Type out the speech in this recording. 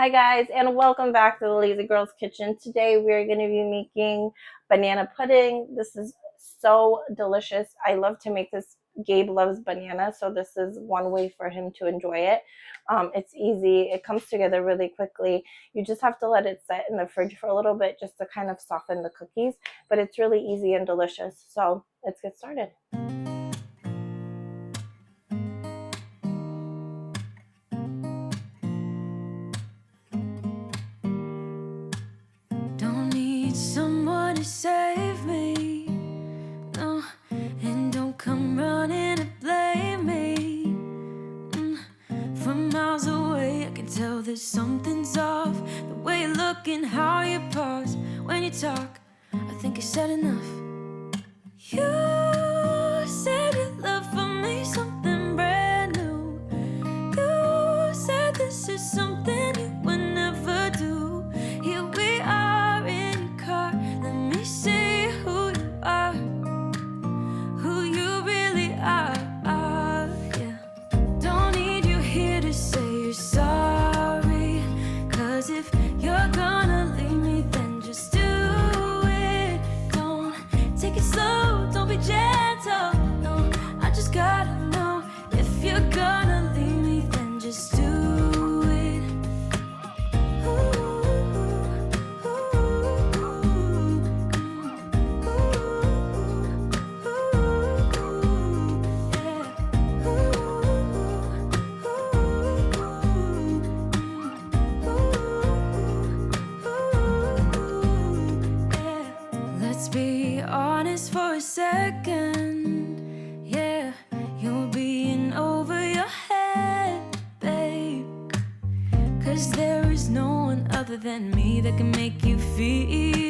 Hi guys, and welcome back to the Lazy Girls Kitchen. Today we are going to be making banana pudding. This is so delicious. I love to make this. Gabe loves banana, so this is one way for him to enjoy it. It's easy. It comes together really quickly. You just have to let it set in the fridge for a little bit just to kind of soften the cookies, but it's really easy and delicious. So let's get started. Don't need someone to save me, no, and don't come running to blame me. From miles away I can tell that something's off. The way you look and how you pause when you talk, I think I said enough. You said your love for me something brand new. You said this is something you would never do. Here we are in your car. Let me see who you are, who you really are. Yeah. Don't need you here to say you're sorry, 'cause if you're gonna leave me, then just do it. Don't take it slow, don't be gentle. No, I just gotta know if you're gonna leave me, then just do it. Let's be honest for a second. Yeah, you're being over your head, babe. 'Cause there is no one other than me that can make you feel